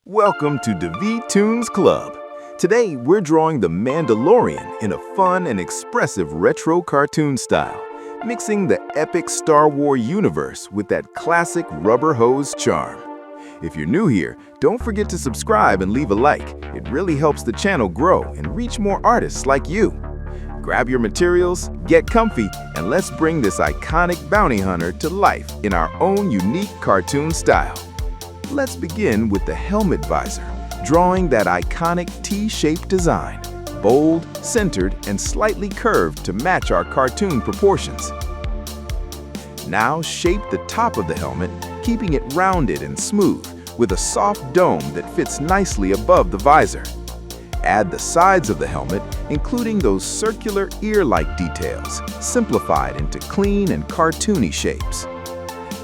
Welcome to Davi Toons Club. Today, we're drawing the Mandalorian in a fun and expressive retro cartoon style, mixing the epic Star Wars universe with that classic rubber hose charm. If you're new here, don't forget to subscribe and leave a like. It really helps the channel grow and reach more artists like you. Grab your materials, get comfy, and let's bring this iconic bounty hunter to life in our own unique cartoon style. Let's begin with the helmet visor, drawing that iconic T-shaped design, bold, centered, and slightly curved to match our cartoon proportions. Now shape the top of the helmet, keeping it rounded and smooth, with a soft dome that fits nicely above the visor. Add the sides of the helmet, including those circular ear-like details, simplified into clean and cartoony shapes.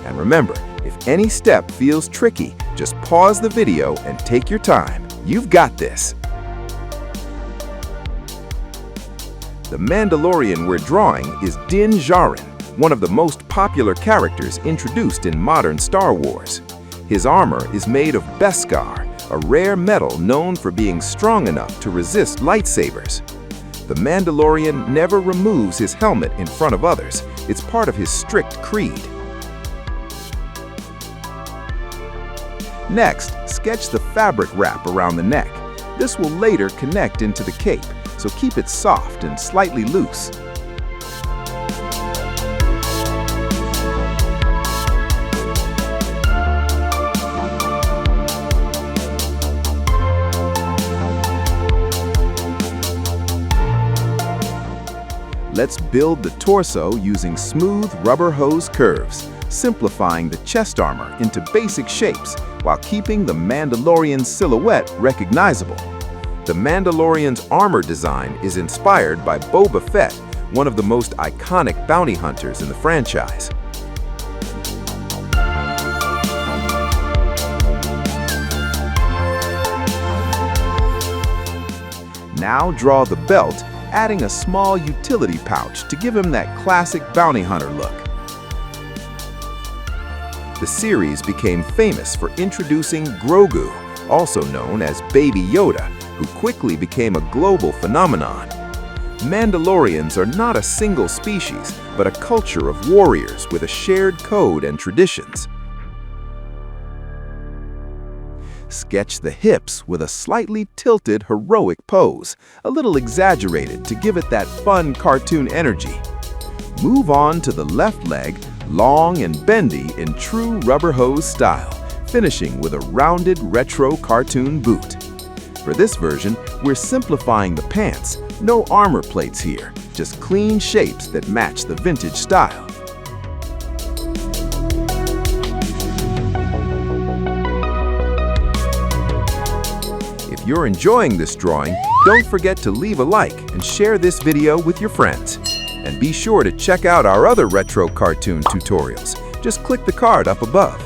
And remember, if any step feels tricky, just pause the video and take your time. You've got this. The Mandalorian we're drawing is Djarin, one of the most popular characters introduced in modern Star Wars. His armor is made of Beskar, a rare metal known for being strong enough to resist lightsabers. The Mandalorian never removes his helmet in front of others. It's part of his strict creed. Next, sketch the fabric wrap around the neck. This will later connect into the cape, so keep it soft and slightly loose. Let's build the torso using smooth rubber hose curves, simplifying the chest armor into basic shapes while keeping the Mandalorian's silhouette recognizable. The Mandalorian's armor design is inspired by Boba Fett, one of the most iconic bounty hunters in the franchise. Now draw the belt, adding a small utility pouch to give him that classic bounty hunter look. The series became famous for introducing Grogu, also known as Baby Yoda, who quickly became a global phenomenon. Mandalorians are not a single species, but a culture of warriors with a shared code and traditions. Sketch the hips with a slightly tilted heroic pose, a little exaggerated to give it that fun cartoon energy. Move on to the left leg, long and bendy in true rubber hose style, finishing with a rounded retro cartoon boot. For this version, we're simplifying the pants. No armor plates here, just clean shapes that match the vintage style. If you're enjoying this drawing, don't forget to leave a like and share this video with your friends. And be sure to check out our other retro cartoon tutorials. Just click the card up above.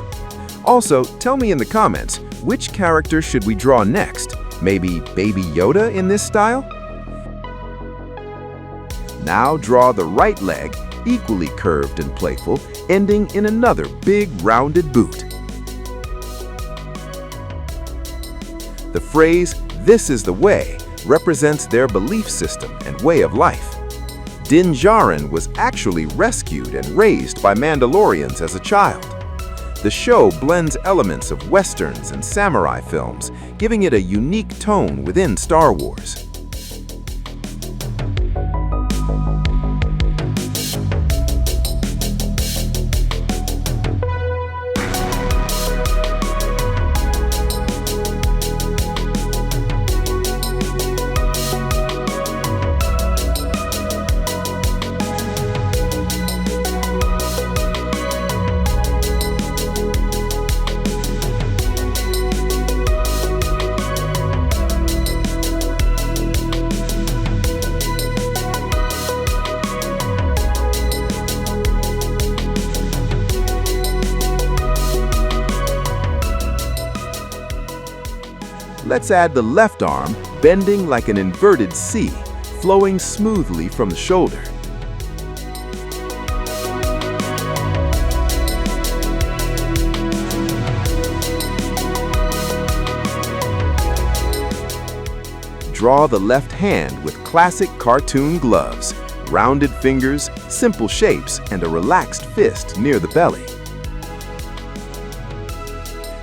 Also, tell me in the comments, which character should we draw next? Maybe Baby Yoda in this style? Now draw the right leg, equally curved and playful, ending in another big rounded boot. The phrase, "This is the way," represents their belief system and way of life. Djarin was actually rescued and raised by Mandalorians as a child. The show blends elements of westerns and samurai films, giving it a unique tone within Star Wars. Let's add the left arm, bending like an inverted C, flowing smoothly from the shoulder. Draw the left hand with classic cartoon gloves, rounded fingers, simple shapes, and a relaxed fist near the belly.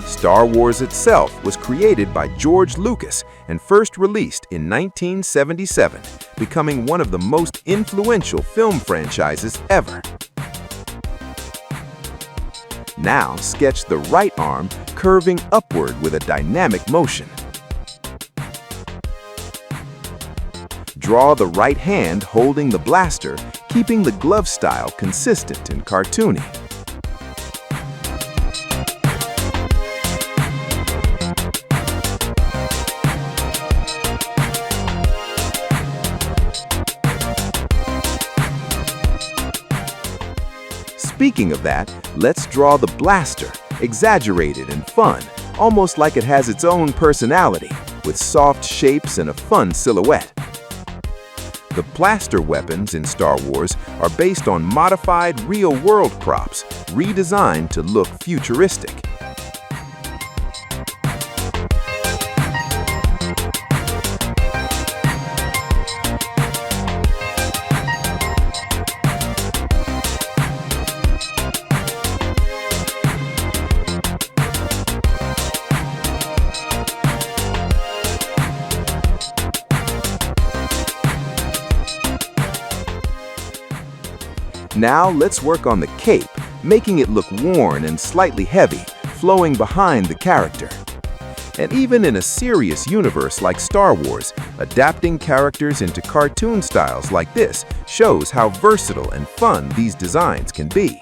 Star Wars itself was created by George Lucas and first released in 1977, becoming one of the most influential film franchises ever. Now sketch the right arm curving upward with a dynamic motion. Draw the right hand holding the blaster, keeping the glove style consistent and cartoony. Speaking of that, let's draw the blaster, exaggerated and fun, almost like it has its own personality, with soft shapes and a fun silhouette. The blaster weapons in Star Wars are based on modified real-world props, redesigned to look futuristic. Now let's work on the cape, making it look worn and slightly heavy, flowing behind the character. And even in a serious universe like Star Wars, adapting characters into cartoon styles like this shows how versatile and fun these designs can be.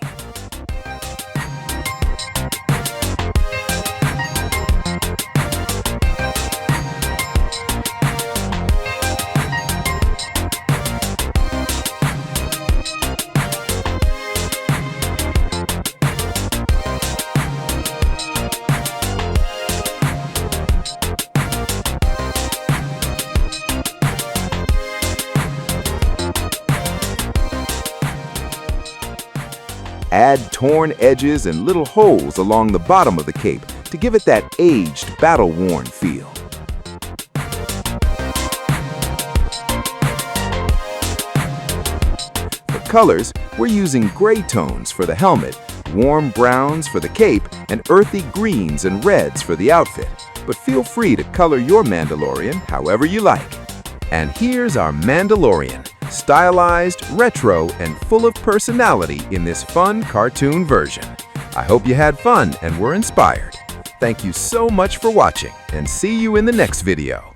Add torn edges and little holes along the bottom of the cape to give it that aged, battle-worn feel. For colors, we're using gray tones for the helmet, warm browns for the cape, and earthy greens and reds for the outfit. But feel free to color your Mandalorian however you like. And here's our Mandalorian, stylized, retro, and full of personality in this fun cartoon version. I hope you had fun and were inspired. Thank you so much for watching, and see you in the next video.